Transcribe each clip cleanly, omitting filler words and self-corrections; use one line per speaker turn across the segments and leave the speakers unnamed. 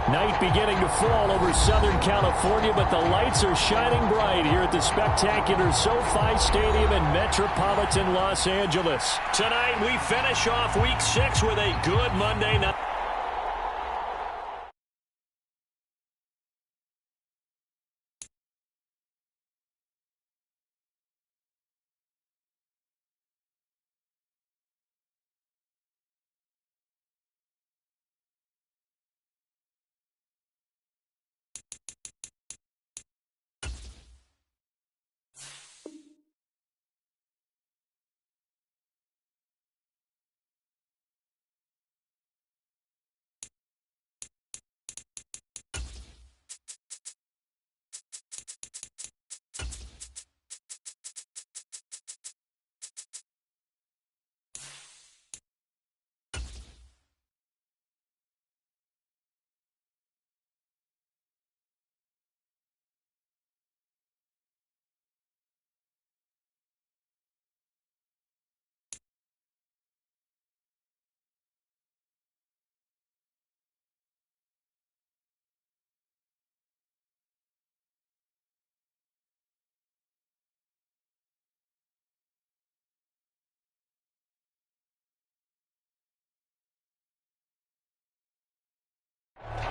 Night beginning to fall over Southern California, but the lights are shining bright here at the spectacular SoFi Stadium in metropolitan Los Angeles. Tonight we finish off Week 6 with a good Monday night.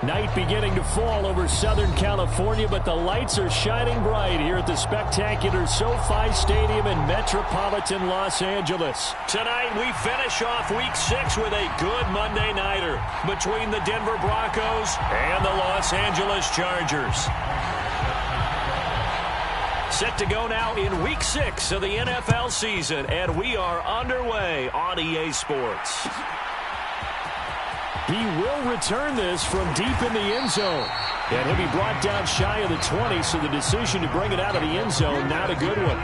Night beginning to fall over Southern California, but the lights are shining bright here at the spectacular SoFi Stadium in metropolitan Los Angeles. Tonight we finish off Week 6 with a good Monday nighter between the Denver Broncos and the Los Angeles Chargers. Set to go now in Week 6 of the NFL season, and we are underway on EA Sports. He will return this from deep in the end zone. And he'll be brought down shy of the 20, so the decision to bring it out of the end zone, not a good one.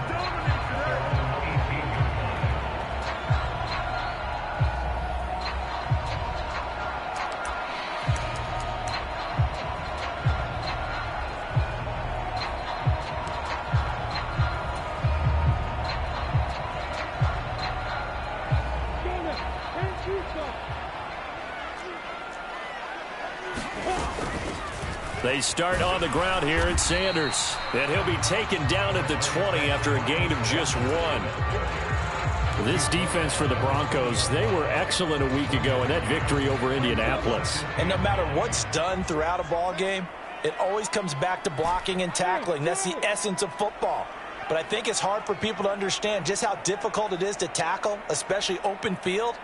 They start on the ground here at Sanders. And he'll be taken down at the 20 after a gain of just 1. This defense for the Broncos, they were excellent a week ago in that victory over Indianapolis.
And no matter what's done throughout a ball game, it always comes back to blocking and tackling. That's the essence of football. But I think it's hard for people to understand just how difficult it is to tackle, especially open field.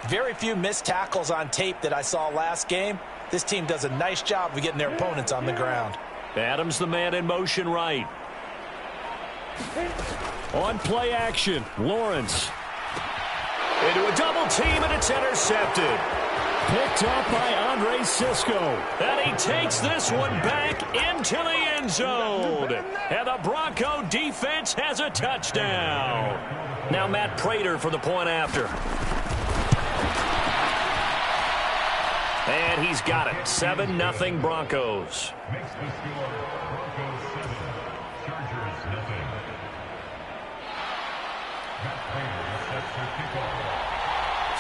Very few missed tackles on tape that I saw last game. This team does a nice job of getting their opponents on the ground.
Adams the man in motion right. On play action, Lawrence. Into a double team, and it's intercepted. Picked up by Andre Sisco. And he takes this one back into the end zone. And the Bronco defense has a touchdown. Now Matt Prater for the point after. And he's got it. 7-0 Broncos.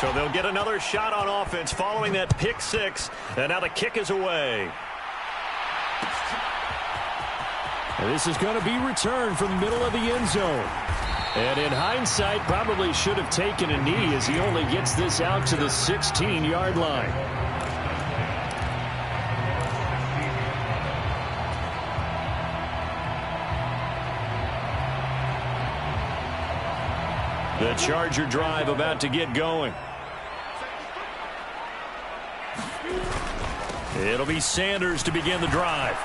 So they'll get another shot on offense following that pick six. And now the kick is away. And this is going to be returned from the middle of the end zone. And in hindsight, probably should have taken a knee as he only gets this out to the 16-yard line. The Charger drive about to get going. It'll be Sanders to begin the drive.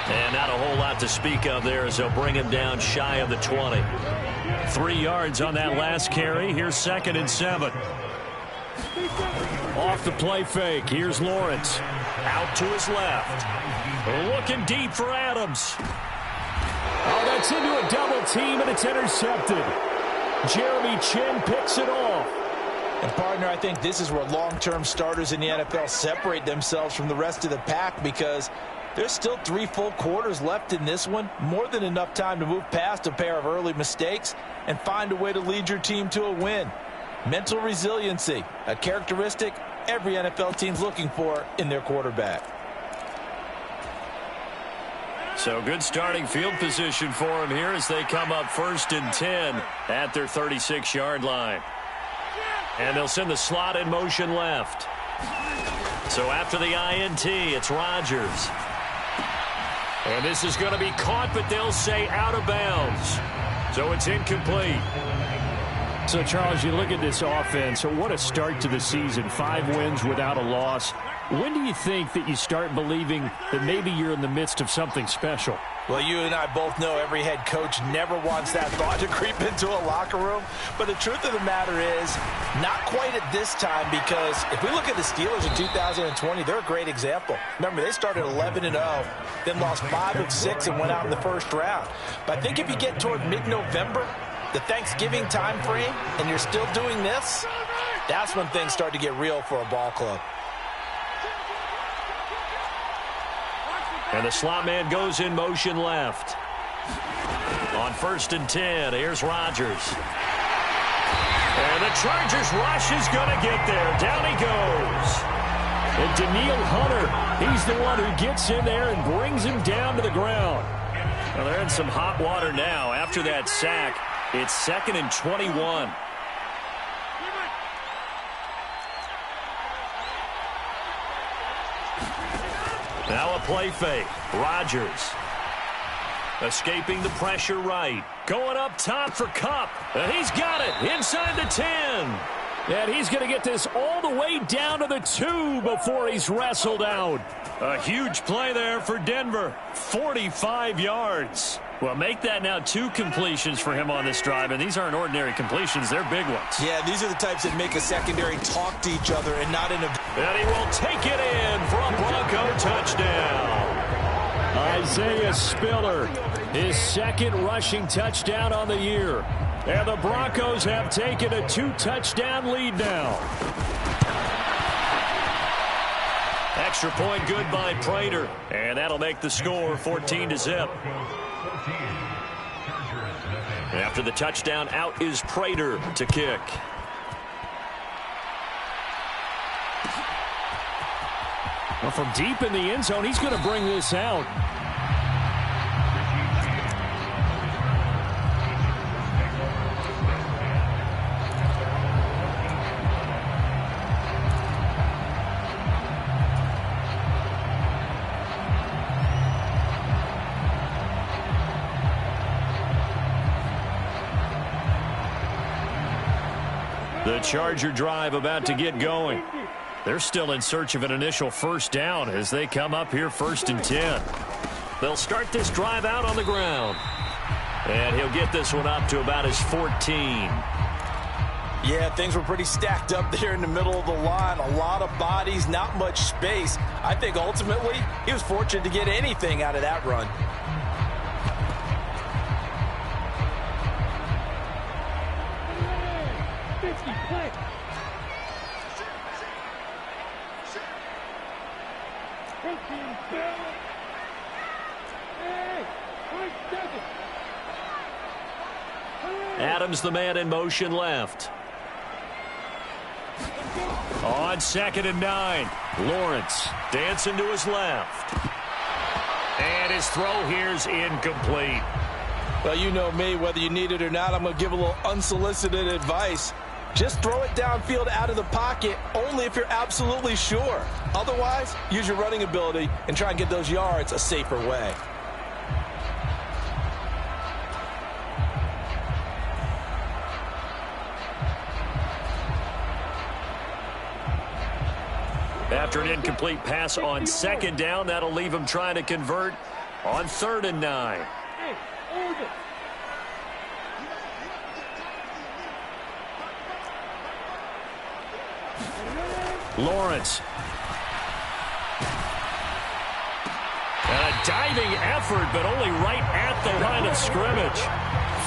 And not a whole lot to speak of there as they'll bring him down shy of the 20. 3 yards on that last carry. Here's 2nd and 7. Off the play fake. Here's Lawrence. Out to his left. Looking deep for Adams. Oh, that's into a double team, and it's intercepted. Jeremy Chin picks it off.
And, partner, I think this is where long-term starters in the NFL separate themselves from the rest of the pack, because there's still 3 full quarters left in this one. More than enough time to move past a pair of early mistakes and find a way to lead your team to a win. Mental resiliency, a characteristic every NFL team's looking for in their quarterback.
So good starting field position for him here as they come up 1st and 10 at their 36-yard line. And they'll send the slot in motion left. So after the INT, it's Rodgers. And this is going to be caught, but they'll say out of bounds. So it's incomplete.
So, Charles, you look at this offense, so what a start to the season. 5 wins without a loss. When do you think that you start believing that maybe you're in the midst of something special?
Well, you and I both know every head coach never wants that thought to creep into a locker room. But the truth of the matter is, not quite at this time, because if we look at the Steelers in 2020, they're a great example. Remember, they started 11-0, then lost 5 of 6 and went out in the first round. But I think if you get toward mid-November, the Thanksgiving time frame, and you're still doing this, that's when things start to get real for a ball club.
And the slot man goes in motion left. On 1st and 10, here's Rodgers. And the Chargers rush is going to get there. Down he goes.
And Daniil Hunter, he's the one who gets in there and brings him down to the ground.
Well, they're in some hot water now. After that sack, it's 2nd and 21. Now a play fake. Rodgers escaping the pressure right. Going up top for Kupp. And he's got it inside the 10.
And he's going to get this all the way down to the 2 before he's wrestled out.
A huge play there for Denver. 45 yards. Well, make that now 2 completions for him on this drive, and these aren't ordinary completions. They're big ones.
Yeah, these are the types that make a secondary talk to each other and not in a...
And he will take it in for a Bronco touchdown.
Isaiah Spiller, his 2nd rushing touchdown on the year. And the Broncos have taken a 2-touchdown lead now.
Extra point good by Prater. And that'll make the score 14-0. After the touchdown, out is Prater to kick.
Well, from deep in the end zone, he's going to bring this out.
The Charger drive about to get going. They're still in search of an initial first down as they come up here 1st and 10. They'll start this drive out on the ground. And he'll get this one up to about his 14.
Yeah, things were pretty stacked up there in the middle of the line. A lot of bodies, not much space. I think ultimately he was fortunate to get anything out of that run.
Adams, the man in motion left. On 2nd and 9, Lawrence dancing to his left. And his throw here's incomplete.
Well, you know me, whether you need it or not, I'm going to give a little unsolicited advice. Just throw it downfield out of the pocket only if you're absolutely sure. Otherwise, use your running ability and try and get those yards a safer way.
After an incomplete pass on 2nd down, that'll leave him trying to convert on 3rd and 9. Lawrence. And a diving effort, but only right at the line of scrimmage.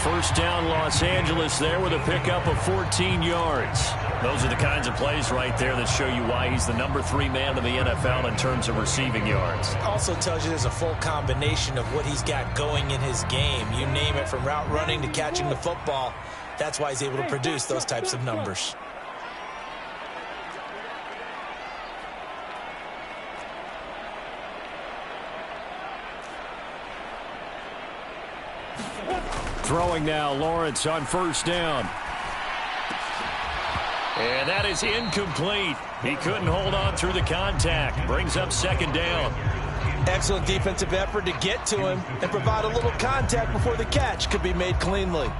First down, Los Angeles there with a pickup of 14 yards. Those are the kinds of plays right there that show you why he's the number 3 man in the NFL in terms of receiving yards.
Also tells you there's a full combination of what he's got going in his game. You name it, from route running to catching the football. That's why he's able to produce those types of numbers.
Throwing now, Lawrence on first down. And that is incomplete. He couldn't hold on through the contact. Brings up second down.
Excellent defensive effort to get to him and provide a little contact before the catch could be made cleanly.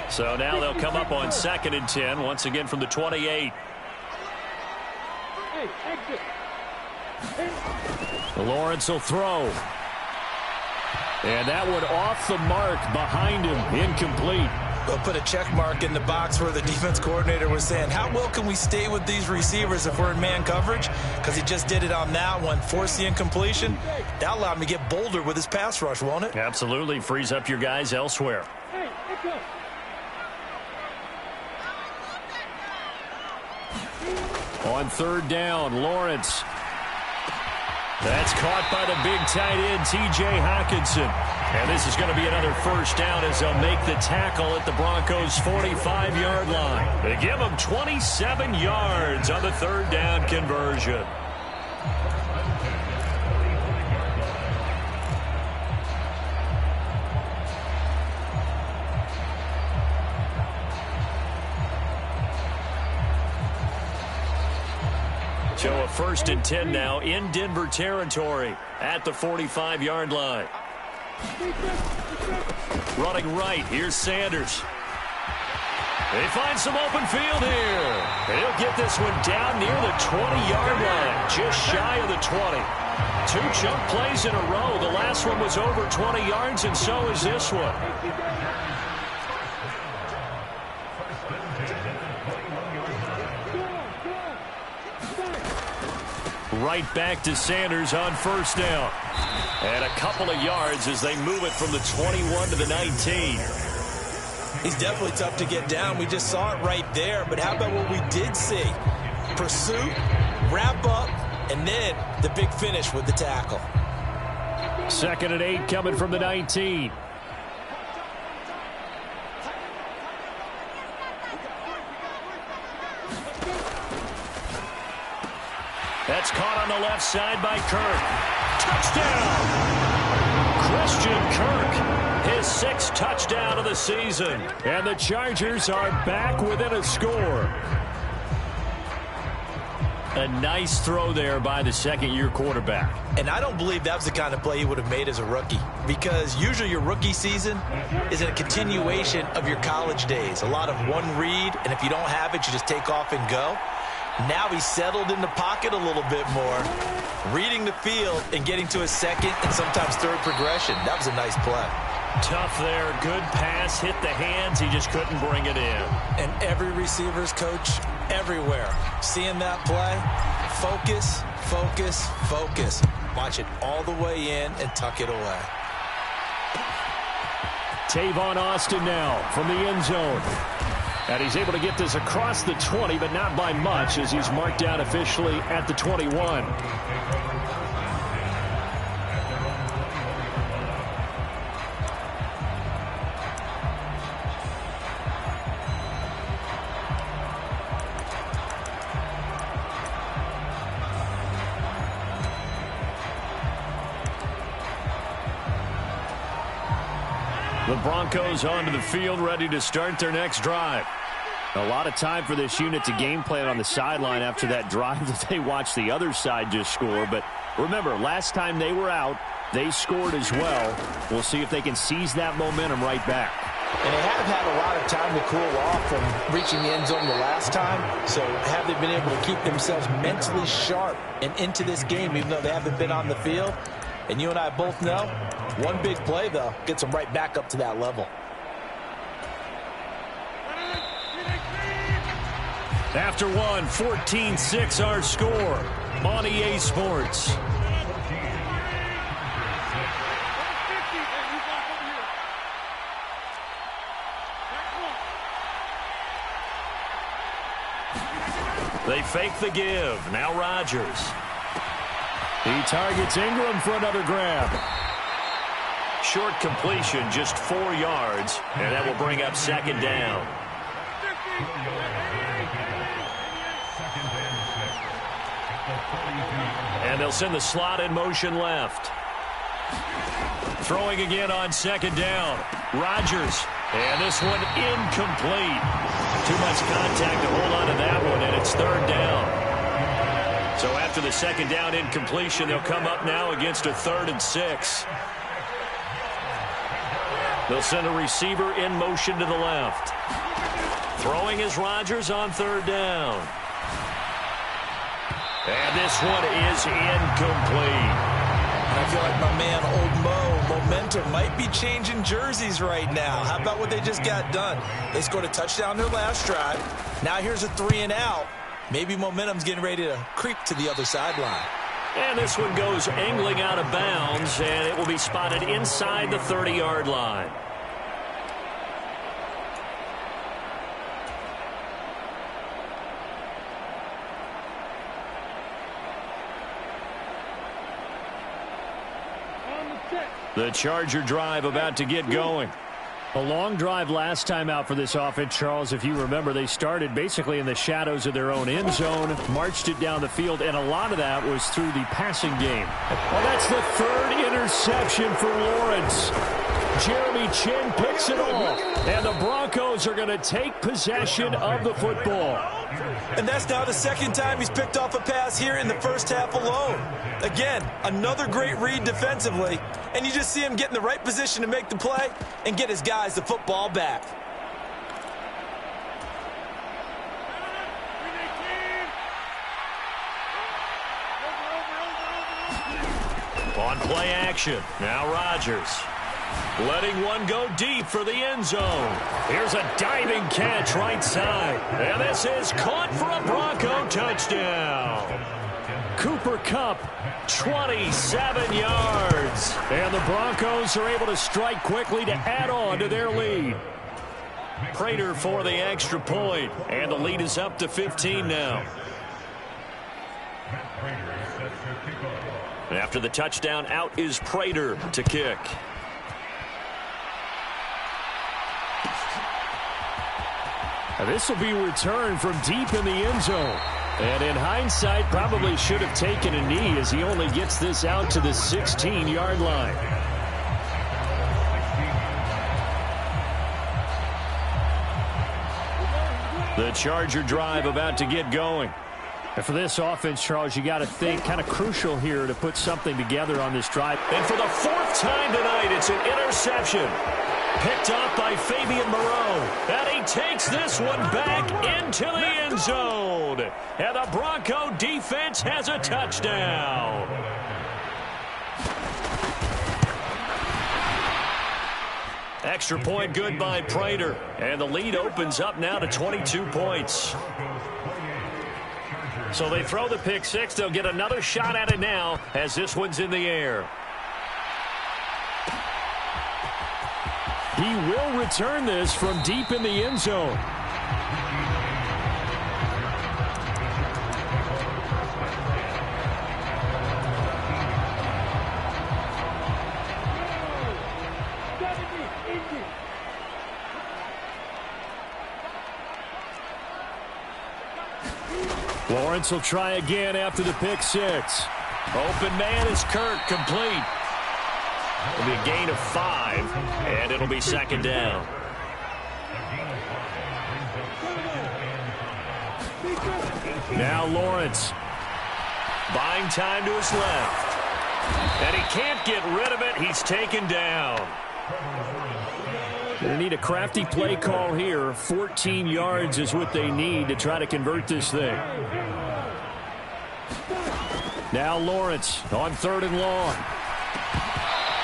So now they'll come up on 2nd and 10, once again from the 28. Lawrence will throw. And that one off the mark behind him, incomplete.
They'll put a check mark in the box where the defense coordinator was saying, how well can we stay with these receivers if we're in man coverage? Because he just did it on that one, forced the incompletion. That allowed him to get bolder with his pass rush, won't it?
Absolutely, frees up your guys elsewhere. On 3rd down, Lawrence. That's caught by the big tight end, T.J. Hockenson. And this is going to be another first down as they'll make the tackle at the Broncos' 45-yard line. They give them 27 yards on the 3rd down conversion. So a 1st and 10 now in Denver territory at the 45-yard line. Running right, here's Sanders. They find some open field here. He'll get this one down near the 20-yard line, just shy of the 20. 2 chunk plays in a row. The last one was over 20 yards, and so is this one. Right back to Sanders on first down. And a couple of yards as they move it from the 21 to the 19.
He's definitely tough to get down. We just saw it right there. But how about what we did see? Pursuit, wrap up, and then the big finish with the tackle.
2nd and 8 coming from the 19. That's caught on the left side by Kirk. Touchdown! Christian Kirk, his 6th touchdown of the season. And the Chargers are back within a score. A nice throw there by the 2nd-year quarterback.
And I don't believe that was the kind of play he would have made as a rookie, because usually your rookie season is a continuation of your college days. A lot of one read, and if you don't have it, you just take off and go. Now he's settled in the pocket a little bit more, reading the field and getting to his 2nd and sometimes 3rd progression. That was a nice play.
Tough there. Good pass. Hit the hands. He just couldn't bring it in.
And every receiver's coach everywhere, seeing that play, focus, focus, focus. Watch it all the way in and tuck it away.
Tavon Austin now from the end zone. And he's able to get this across the 20, but not by much, as he's marked down officially at the 21. The Broncos onto the field, ready to start their next drive. A lot of time for this unit to game plan on the sideline after that drive that they watched the other side just score. But remember, last time they were out, they scored as well. We'll see if they can seize that momentum right back.
And they have had a lot of time to cool off from reaching the end zone the last time. So have they been able to keep themselves mentally sharp and into this game, even though they haven't been on the field? And you and I both know, one big play, though, gets them right back up to that level.
After one, 14-6 our score on EA Sports. They fake the give. Now Rodgers. He targets Ingram for another grab. Short completion, just 4 yards, and that will bring up 2nd down. And they'll send the slot in motion left.
Throwing again on second down. Rodgers. And this one incomplete. Too much contact to hold on to that one, and it's third down. So after the second down incompletion, they'll come up now against a 3rd and 6. They'll send a receiver in motion to the left. Throwing is Rodgers on 3rd down. And this one is incomplete.
I feel like my man, Old Mo, momentum might be changing jerseys right now. How about what they just got done? They scored a touchdown their last drive. Now here's a 3 and out. Maybe momentum's getting ready to creep to the other sideline.
And this one goes angling out of bounds, and it will be spotted inside the 30-yard line. The Charger drive about to get going.
A long drive last time out for this offense, Charles. If you remember, they started basically in the shadows of their own end zone, marched it down the field, and a lot of that was through the passing game.
Well, that's the 3rd interception for Lawrence. Jeremy Chin picks it off, and the Broncos are going to take possession of the football.
And that's now the 2nd time he's picked off a pass here in the first half alone. Again, another great read defensively, and you just see him get in the right position to make the play and get his guys the football back.
On play action, now Rodgers. Letting one go deep for the end zone. Here's a diving catch right side. And this is caught for a Bronco touchdown. Cooper Kupp, 27 yards. And the Broncos are able to strike quickly to add on to their lead. Prater for the extra point. And the lead is up to 15 now. After the touchdown, out is Prater to kick.
This will be returned from deep in the end zone.
And in hindsight, probably should have taken a knee as he only gets this out to the 16-yard line. The Charger drive about to get going.
And for this offense, Charles, you got to think kind of crucial here to put something together on this drive.
And for the 4th time tonight, it's an interception. Picked off by Fabian Moreau. And he takes this one back into the end zone. And the Bronco defense has a touchdown. Extra point good by Prater. And the lead opens up now to 22 points. So they throw the pick six. They'll get another shot at it now as this one's in the air.
He will return this from deep in the end zone. Lawrence will try again after the pick six.
Open man is Kirk, complete. It'll be a gain of 5, and it'll be 2nd down. Now Lawrence. Buying time to his left. And he can't get rid of it. He's taken down.
They need a crafty play call here. 14 yards is what they need to try to convert this thing.
Now Lawrence on 3rd and long.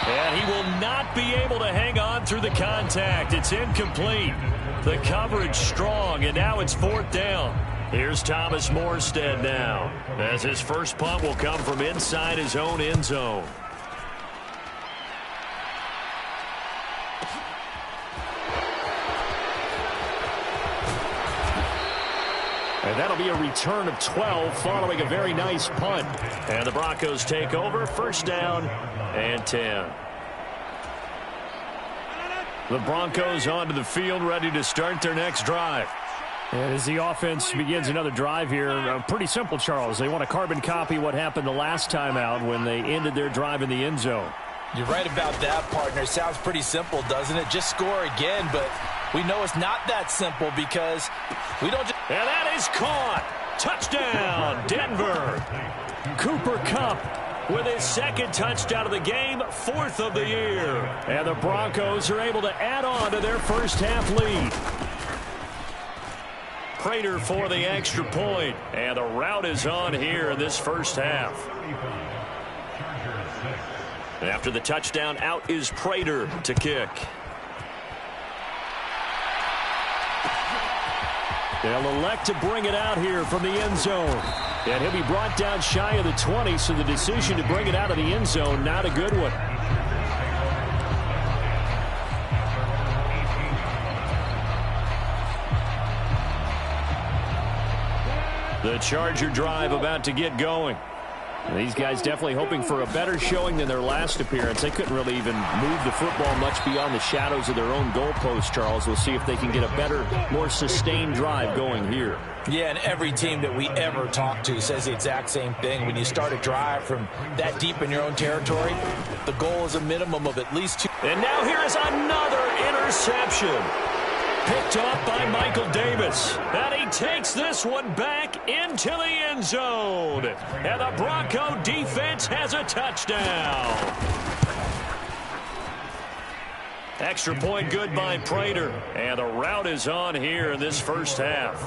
And he will not be able to hang on through the contact. It's incomplete. The coverage strong, and now it's 4th down. Here's Thomas Morstead now, as his first punt will come from inside his own end zone. And that'll be a return of 12 following a very nice punt. And the Broncos take over, 1st down and 10. The Broncos onto the field, ready to start their next drive.
And as the offense begins another drive here, pretty simple, Charles. They want to carbon copy what happened the last time out when they ended their drive in the end zone.
You're right about that, partner. It sounds pretty simple, doesn't it? Just score again, but we know it's not that simple because we don't just...
And that is caught. Touchdown, Denver. Cooper Kupp with his second touchdown of the game, 4th of the year. And the Broncos are able to add on to their first half lead. Prater for the extra point. And the route is on here in this first half. After the touchdown, out is Prater to kick. They'll elect to bring it out here from the end zone. And he'll be brought down shy of the 20, so the decision to bring it out of the end zone, not a good one. The Charger drive about to get going. These guys definitely hoping for a better showing than their last appearance. They couldn't really even move the football much beyond the shadows of their own goalpost, Charles. We'll see if they can get a better, more sustained drive going here.
Yeah, and every team that we ever talk to says the exact same thing. When you start a drive from that deep in your own territory, the goal is a minimum of at least 2.
And now here is another interception. Picked off by Michael Davis. And he takes this one back into the end zone. And the Bronco defense has a touchdown. Extra point good by Prater. And the route is on here in this first half.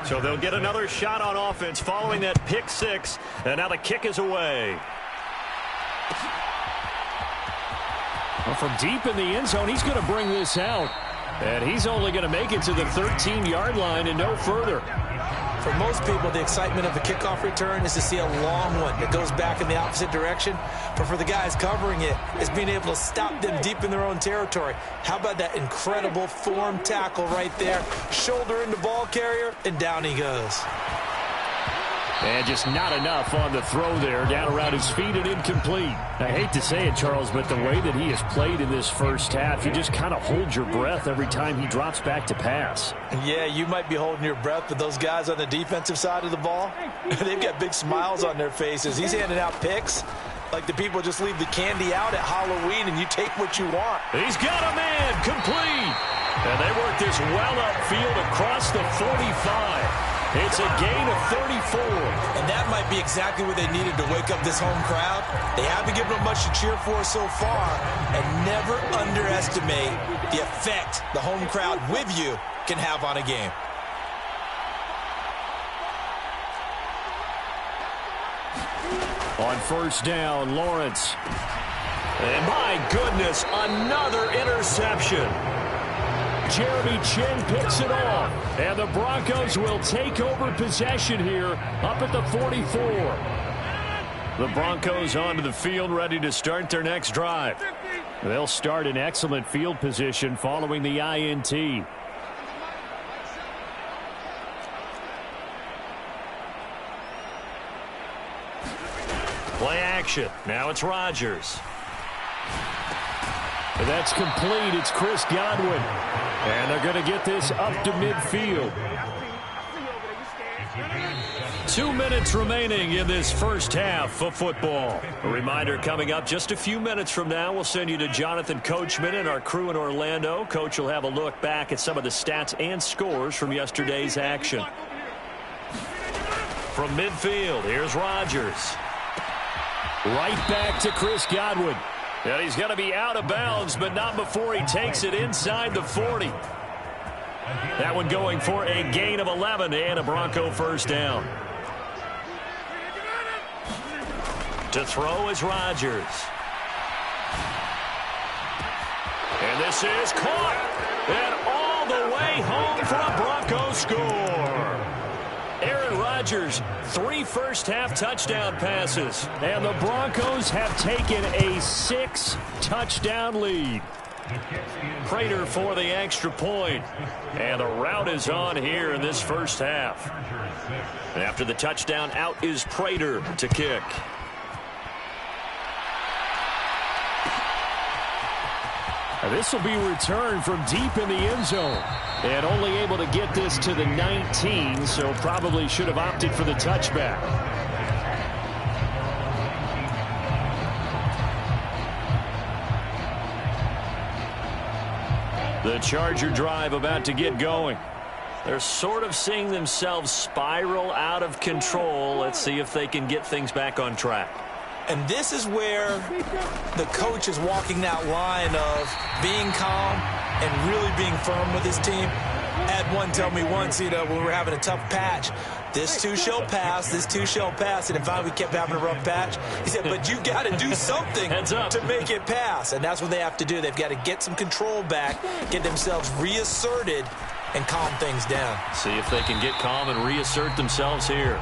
So they'll get another shot on offense following that pick six. And now the kick is away. Well, from deep in the end zone, he's going to bring this out. And he's only going to make it to the 13-yard line and no further.
For most people, the excitement of a kickoff return is to see a long one that goes back in the opposite direction. But for the guys covering it, it's being able to stop them deep in their own territory. How about that incredible form tackle right there? Shoulder in the ball carrier, and down he goes.
And just not enough on the throw there, down around his feet and incomplete. I hate to say it, Charles, but the way that he has played in this first half, you just kind of hold your breath every time he drops back to pass.
Yeah, you might be holding your breath, but those guys on the defensive side of the ball, they've got big smiles on their faces. He's handing out picks like the people just leave the candy out at Halloween and you take what you want.
He's got a man, complete. And they work this well upfield across the 45. It's a gain of 34.
And that might be exactly what they needed to wake up this home crowd. They haven't given them much to cheer for so far. And never underestimate the effect the home crowd with you can have on a game.
On first down, Lawrence. And my goodness, another interception. Jeremy Chin picks it off. And the Broncos will take over possession here up at the 44. The Broncos onto the field ready to start their next drive. They'll start in excellent field position following the INT. Play action. Now it's Rodgers. And that's complete. It's Chris Godwin. And they're going to get this up to midfield. 2 minutes remaining in this first half of football. A reminder coming up just a few minutes from now. We'll send you to Jonathan Coachman and our crew in Orlando. Coach will have a look back at some of the stats and scores from yesterday's action. From midfield, here's Rodgers. Right back to Chris Godwin. And he's going to be out of bounds, but not before he takes it inside the 40. That one going for a gain of 11 and a Bronco first down. To throw is Rodgers. And this is caught. And all the way home for a Bronco score. Aaron Rodgers, 3 first-half touchdown passes. And the Broncos have taken a 6-touchdown lead. Prater for the extra point. And the route is on here in this first half. And after the touchdown, out is Prater to kick. This will be returned from deep in the end zone. And only able to get this to the 19, so probably should have opted for the touchback. The Charger drive about to get going. They're sort of seeing themselves spiral out of control. Let's see if they can get things back on track.
And this is where the coach is walking that line of being calm and really being firm with his team. Had one tell me once, when we were having a tough patch, this too shall pass, this too shall pass. And finally we kept having a rough patch. He said, but you got to do something to make it pass. And that's what they have to do. They've got to get some control back, get themselves reasserted, and calm things down.
See if they can get calm and reassert themselves here.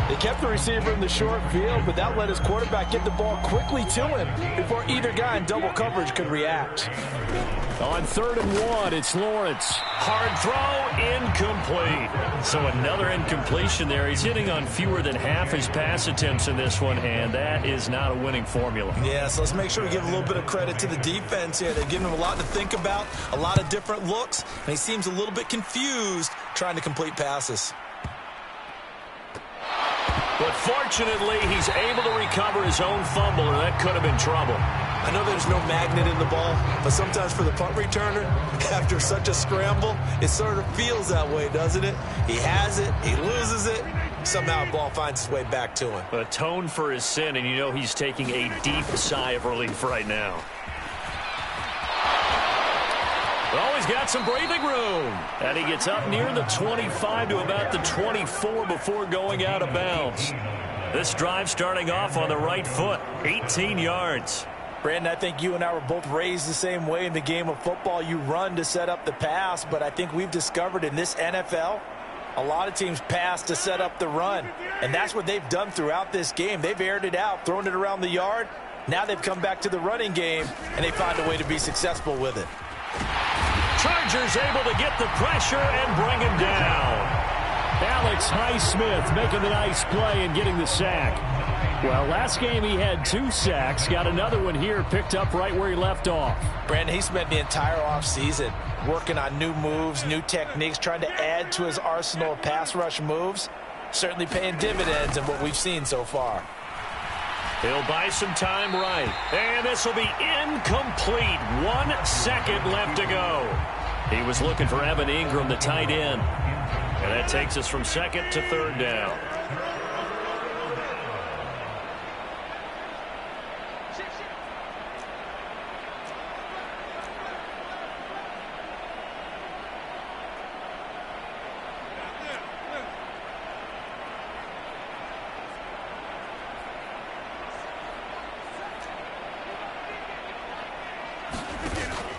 They kept the receiver in the short field, but that let his quarterback get the ball quickly to him before either guy in double coverage could react.
On 3rd and 1, it's Lawrence. Hard throw, incomplete. So another incompletion there. He's hitting on fewer than half his pass attempts in this one, and that is not a winning formula.
Yeah, so let's make sure we give a little bit of credit to the defense here. They've given him a lot to think about, a lot of different looks, and he seems a little bit confused trying to complete passes.
But fortunately, he's able to recover his own fumble, or that could have been trouble.
I know there's no magnet in the ball, but sometimes for the punt returner, after such a scramble, it sort of feels that way, doesn't it? He has it, he loses it, somehow the ball finds its way back to him.
Atone for his sin, and you know he's taking a deep sigh of relief right now. Oh, he's got some breathing room. And he gets up near the 25 to about the 24 before going out of bounds. This drive starting off on the right foot, 18 yards.
Brandon, I think you and I were both raised the same way in the game of football. You run to set up the pass, but I think we've discovered in this NFL, a lot of teams pass to set up the run. And that's what they've done throughout this game. They've aired it out, thrown it around the yard. Now they've come back to the running game, and they find a way to be successful with it.
Chargers able to get the pressure and bring him down. Alex Highsmith making the nice play and getting the sack. Well, last game he had 2 sacks. Got another one here picked up right where he left off.
Brandon, he spent the entire offseason working on new moves, new techniques, trying to add to his arsenal of pass rush moves. Certainly paying dividends in what we've seen so far.
He'll buy some time right. And this will be incomplete. 1 second left to go. He was looking for Evan Ingram, the tight end. And that takes us from 2nd to 3rd down.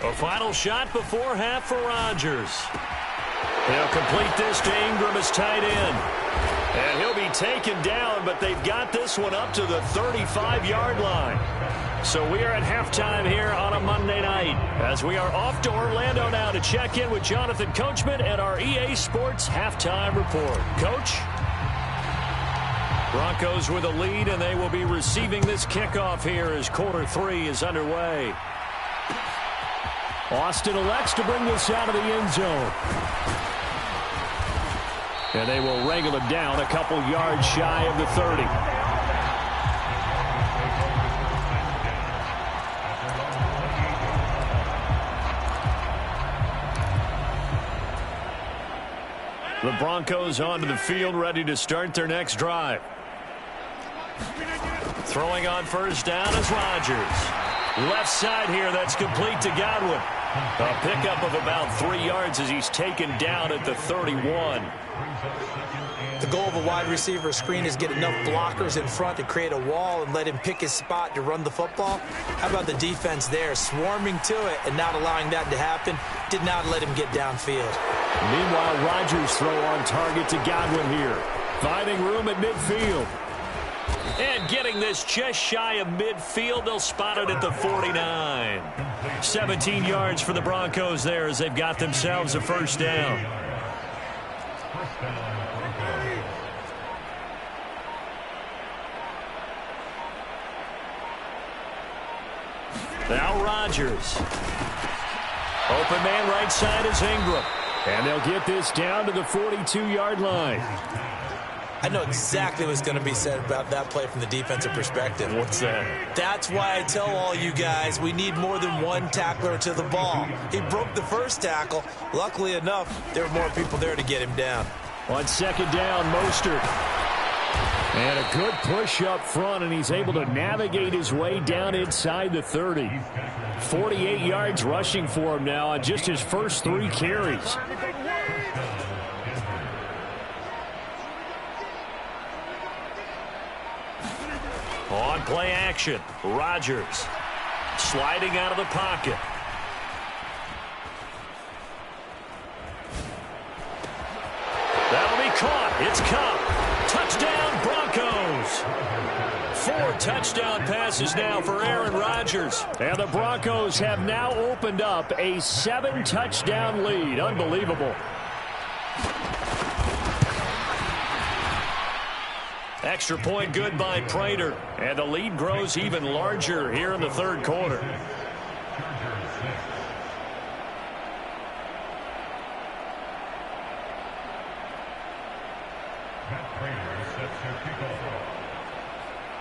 A final shot before half for Rodgers. He'll complete this to Ingram as tight end. And he'll be taken down, but they've got this one up to the 35-yard line. So we are at halftime here on a Monday night as we are off to Orlando now to check in with Jonathan Coachman and our EA Sports halftime report. Coach? Broncos with a lead, and they will be receiving this kickoff here as quarter 3 is underway. Austin elects to bring this out of the end zone. And they will wrangle him down a couple yards shy of the 30. The Broncos onto the field, ready to start their next drive. Throwing on first down is Rodgers. Left side here, that's complete to Godwin. A pickup of about 3 yards as he's taken down at the 31.
The goal of a wide receiver screen is get enough blockers in front to create a wall and let him pick his spot to run the football. How about the defense there, swarming to it and not allowing that to happen? Did not let him get downfield.
Meanwhile, Rodgers throw on target to Godwin here. Finding room at midfield. And getting this just shy of midfield, they'll spot it at the 49. 17 yards for the Broncos there as they've got themselves a first down. Now Rodgers. Open man right side is Ingram. And they'll get this down to the 42-yard line.
I know exactly what's going to be said about that play from the defensive perspective.
What's that?
That's why I tell all you guys we need more than one tackler to the ball. He broke the first tackle. Luckily enough, there were more people there to get him down.
On second down, Mostert. And a good push up front, and he's able to navigate his way down inside the 30. 48 yards rushing for him now on just his first 3 carries. On play action, Rodgers sliding out of the pocket. That'll be caught. It's Cup. Touchdown, Broncos. 4 touchdown passes now for Aaron Rodgers. And the Broncos have now opened up a 7-touchdown lead. Unbelievable. Extra point good by Prater. And the lead grows even larger here in the third quarter.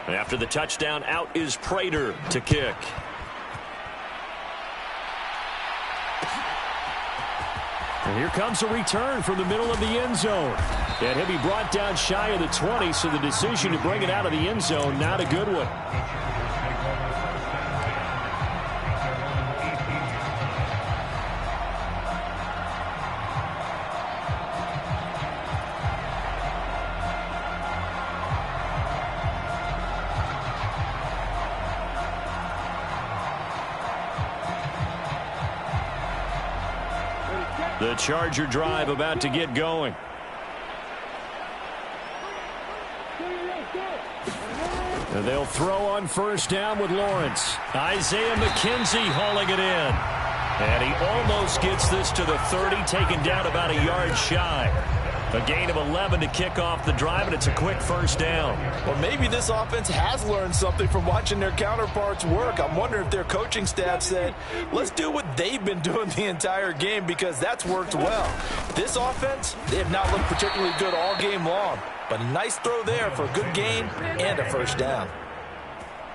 After the touchdown, out is Prater to kick. And here comes a return from the middle of the end zone. And he'll be brought down shy of the 20, so the decision to bring it out of the end zone, not a good one. The Charger drive about to get going. And they'll throw on first down with Lawrence. Isaiah McKenzie hauling it in. And he almost gets this to the 30, taken down about a yard shy. A gain of 11 to kick off the drive, and it's a quick first down.
Well, maybe this offense has learned something from watching their counterparts work. I'm wondering if their coaching staff said, let's do what they've been doing the entire game, because that's worked well. This offense, they have not looked particularly good all game long. But a nice throw there for a good gain and a first down.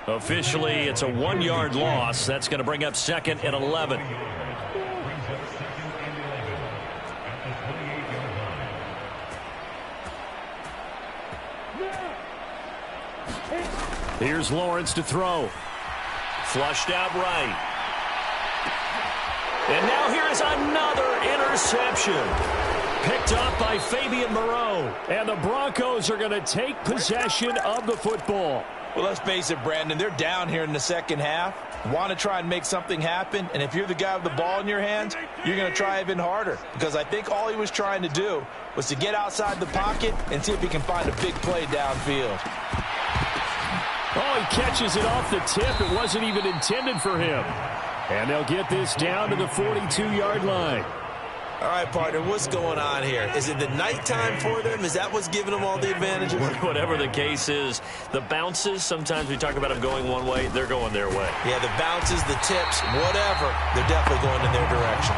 Officially, it's a 1-yard loss. That's going to bring up second and 11. Here's Lawrence to throw. Flushed out right. And now here is another interception. Picked up by Fabian Moreau. And the Broncos are going to take possession of the football.
Well, let's face it, Brandon. They're down here in the second half. Want to try and make something happen. And if you're the guy with the ball in your hands, you're going to try even harder. Because I think all he was trying to do was to get outside the pocket and see if he can find a big play downfield.
Oh, he catches it off the tip. It wasn't even intended for him. And they'll get this down to the 42-yard line.
All right, partner, what's going on here? Is it the nighttime for them? Is that what's giving them all the advantages?
Whatever the case is, the bounces, sometimes we talk about them going one way, they're going their way.
Yeah, the bounces, the tips, whatever, they're definitely going in their direction.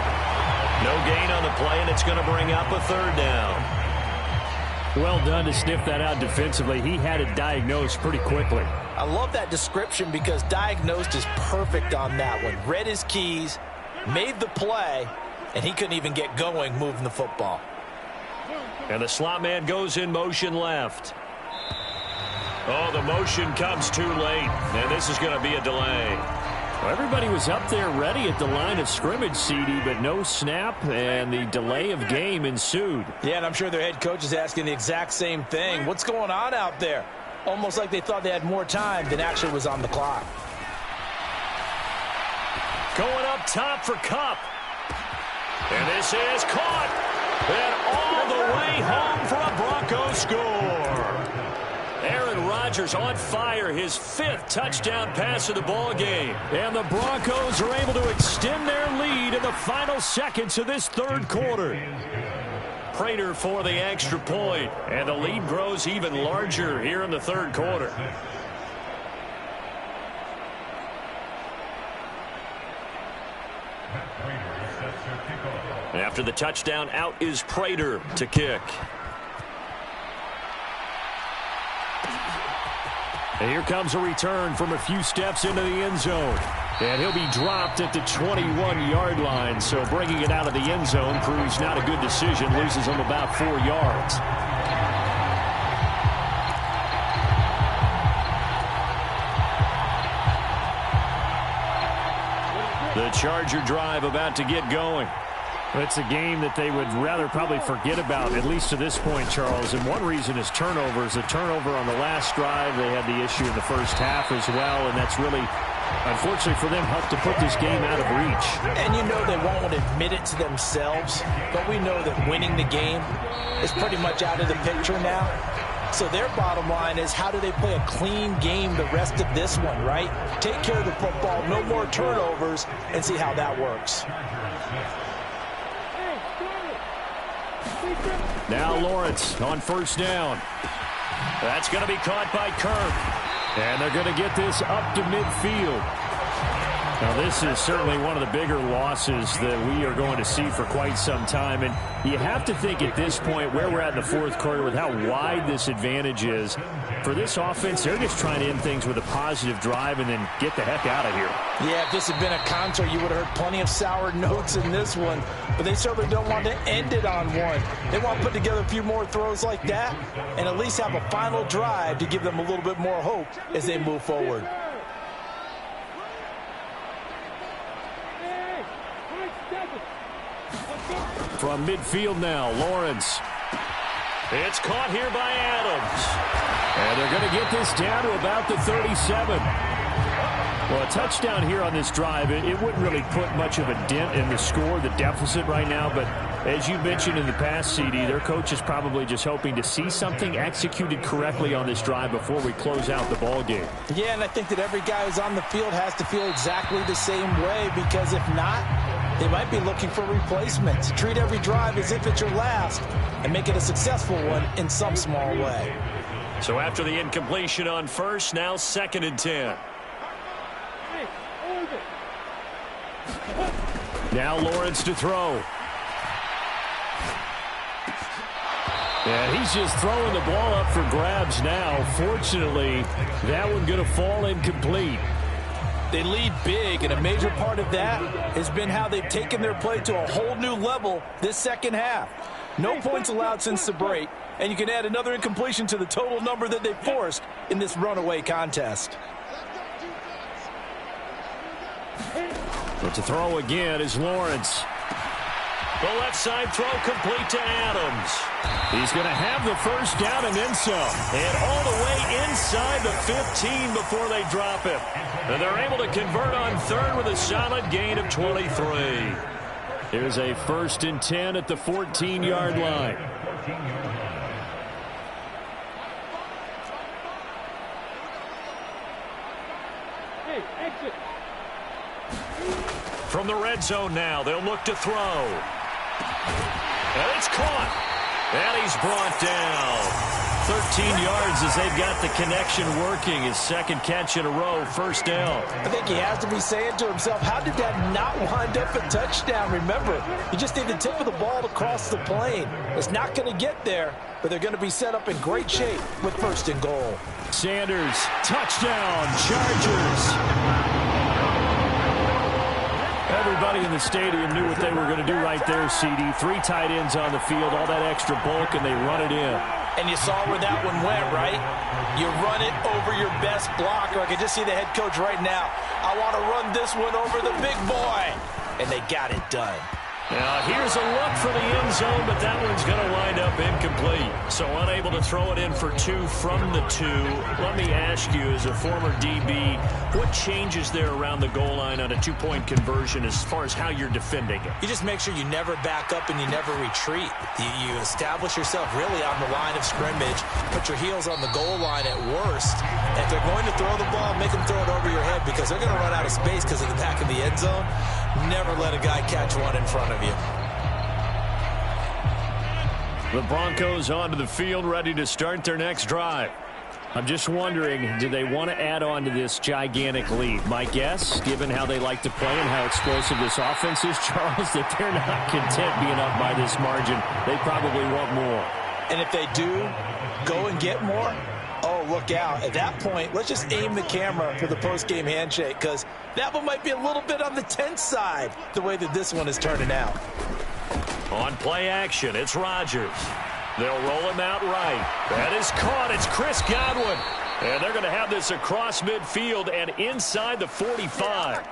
No gain on the play, and it's going to bring up a third down. Well done to sniff that out defensively. He had it diagnosed pretty quickly.
I love that description because diagnosed is perfect on that one. Read his keys, made the play, and he couldn't even get going moving the football.
And the slot man goes in motion left. Oh, the motion comes too late, and this is going to be a delay. Well, everybody was up there ready at the line of scrimmage, CD, but no snap, and the delay of game ensued.
Yeah, and I'm sure their head coach is asking the exact same thing. What's going on out there? Almost like they thought they had more time than actually was on the clock.
Going up top for Kupp. And this is caught. And all the way home for a Broncos score. Aaron Rodgers on fire, his 5th touchdown pass of the ball game. And the Broncos are able to extend their lead in the final seconds of this third quarter. Prater for the extra point, and the lead grows even larger here in the third quarter. After the touchdown, out is Prater to kick. And here comes a return from a few steps into the end zone. And he'll be dropped at the 21-yard line. So bringing it out of the end zone proves not a good decision. Loses him about 4 yards. The Charger drive about to get going. It's a game that they would rather probably forget about, at least to this point, Charles. And one reason is turnovers. A turnover on the last drive. They had the issue in the first half as well, and that's really, unfortunately for them, helped to put this game out of reach.
And you know they won't admit it to themselves, but we know that winning the game is pretty much out of the picture now. So their bottom line is, how do they play a clean game the rest of this one, right? Take care of the football, no more turnovers, and see how that works.
Now Lawrence on first down. That's going to be caught by Kirk. And they're going to get this up to midfield. Now, this is certainly one of the bigger losses that we are going to see for quite some time. And you have to think at this point where we're at in the fourth quarter with how wide this advantage is. For this offense, they're just trying to end things with a positive drive and then get the heck out of here.
Yeah, if this had been a concert, you would have heard plenty of sour notes in this one. But they certainly don't want to end it on one. They want to put together a few more throws like that and at least have a final drive to give them a little bit more hope as they move forward.
From midfield now, Lawrence. It's caught here by Adams. And they're going to get this down to about the 37. Well, a touchdown here on this drive, it wouldn't really put much of a dent in the score, the deficit right now. But as you mentioned in the past, CD, their coach is probably just hoping to see something executed correctly on this drive before we close out the ball game.
Yeah, and I think that every guy who's on the field has to feel exactly the same way, because if not, they might be looking for replacements. Treat every drive as if it's your last and make it a successful one in some small way.
So after the incompletion on first, now 2nd and 10. Now Lawrence to throw. And he's just throwing the ball up for grabs now. Fortunately, that one going to fall incomplete.
They lead big, and a major part of that has been how they've taken their play to a whole new level this second half. No points allowed since the break, and you can add another incompletion to the total number that they forced in this runaway contest.
But to throw again is Lawrence. The left side throw complete to Adams. He's going to have the first down and then some. And all the way inside the 15 before they drop him. And they're able to convert on third with a solid gain of 23. Here's a 1st and 10 at the 14-yard line. From the red zone now, they'll look to throw. And it's caught. And he's brought down. 13 yards as they've got the connection working. His second catch in a row, first down.
I think he has to be saying to himself, how did that not wind up a touchdown? Remember, you just need the tip of the ball to cross the plane. It's not going to get there, but they're going to be set up in great shape with 1st and goal.
Sanders, touchdown, Chargers. Everybody in the stadium knew what they were going to do right there, CD. 3 tight ends on the field, all that extra bulk, and they run it in.
And you saw where that one went, right? You run it over your best blocker. I can just see the head coach right now. I want to run this one over the big boy. And they got it done.
Now, here's a look for the end zone, but that one's going to wind up incomplete. So unable to throw it in for 2 from the 2. Let me ask you, as a former DB, what changes there around the goal line on a 2-point conversion as far as how you're defending it?
You just make sure you never back up and you never retreat. You establish yourself really on the line of scrimmage, put your heels on the goal line at worst. And if they're going to throw the ball, make them throw it over your head, because they're going to run out of space because of the back of the end zone. Never let a guy catch one in front of you.
The Broncos onto the field, ready to start their next drive. I'm just wondering, do they want to add on to this gigantic lead? My guess, given how they like to play and how explosive this offense is, Charles, that they're not content being up by this margin. They probably want more.
And if they do go and get more, oh, look out. At that point, let's just aim the camera for the post-game handshake, because that one might be a little bit on the tense side, the way that this one is turning out.
On play action, it's Rodgers. They'll roll him out right. That is caught. It's Chris Godwin. And they're going to have this across midfield and inside the 45.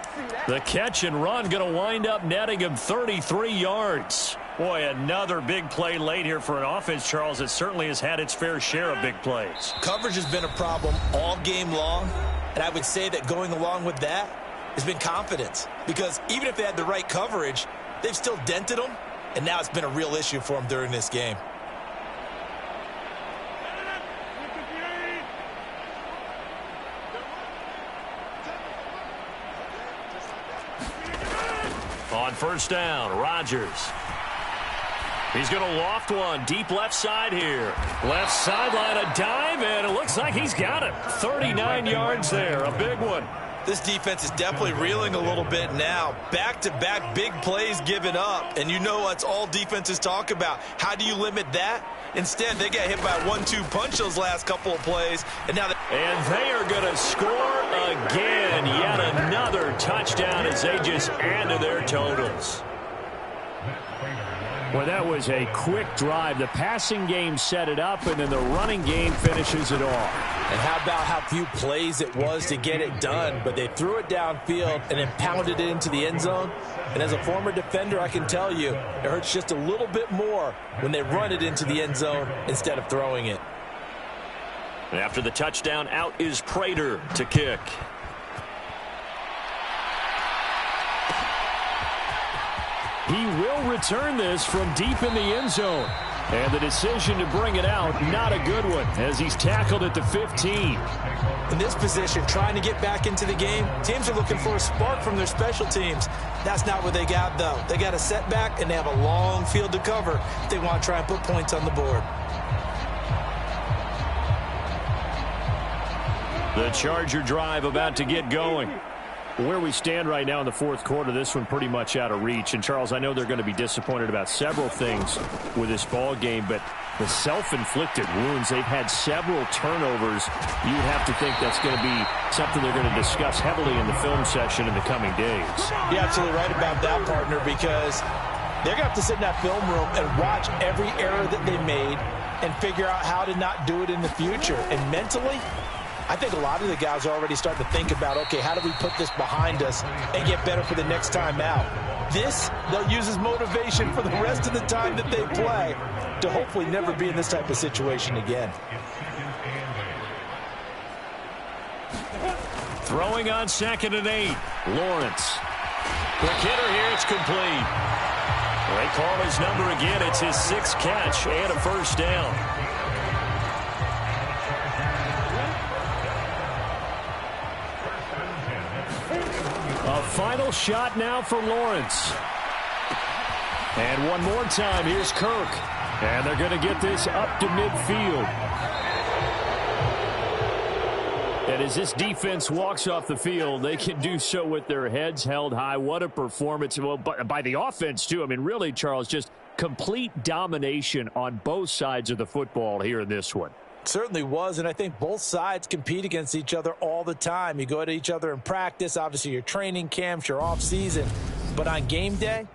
The catch and run going to wind up netting him 33 yards. Boy, another big play late here for an offense, Charles, that certainly has had its fair share of big plays.
Coverage has been a problem all game long, and I would say that going along with that has been confidence. Because even if they had the right coverage, they've still dented them, and now it's been a real issue for them during this game.
On first down, Rodgers. He's going to loft one deep left side here. Left sideline, a dive, and it looks like he's got it. 39 yards there, a big one.
This defense is definitely reeling a little bit now. Back-to-back big plays given up, and you know what's all defenses talk about. How do you limit that? Instead, they got hit by a 1-2 punch those last couple of plays, and now
and they are going to score again. Yet another touchdown as they just add to their totals.
Well, that was a quick drive. The passing game set it up, and then the running game finishes it off.
And how about how few plays it was to get it done, but they threw it downfield and then pounded it into the end zone. And as a former defender, I can tell you, it hurts just a little bit more when they run it into the end zone instead of throwing it.
And after the touchdown, out is Prater to kick.
He will return this from deep in the end zone. And the decision to bring it out, not a good one, as he's tackled at the 15.
In this position, trying to get back into the game, teams are looking for a spark from their special teams. That's not what they got, though. They got a setback, and they have a long field to cover if they want to try and put points on the board.
The Charger drive about to get going.
Where we stand right now in the fourth quarter, this one pretty much out of reach. And, Charles, I know they're going to be disappointed about several things with this ball game, but the self-inflicted wounds, they've had several turnovers. You would have to think that's going to be something they're going to discuss heavily in the film session in the coming days.
You're absolutely right about that, partner, because they're going to have to sit in that film room and watch every error that they made and figure out how to not do it in the future. And mentally, I think a lot of the guys are already starting to think about, okay, how do we put this behind us and get better for the next time out? This, they'll use as motivation for the rest of the time that they play to hopefully never be in this type of situation again.
Throwing on 2nd and 8. Lawrence. Quick hitter here. It's complete. They call his number again. It's his 6th catch and a first down.
A final shot now for Lawrence. And one more time, here's Kirk. And they're going to get this up to midfield. And as this defense walks off the field, they can do so with their heads held high. What a performance. Well, by the offense, too. I mean, really, Charles, just complete domination on both sides of the football here in this one.
Certainly was, and I think both sides compete against each other all the time. You go to each other in practice, obviously your training camps, your off season, but on game day,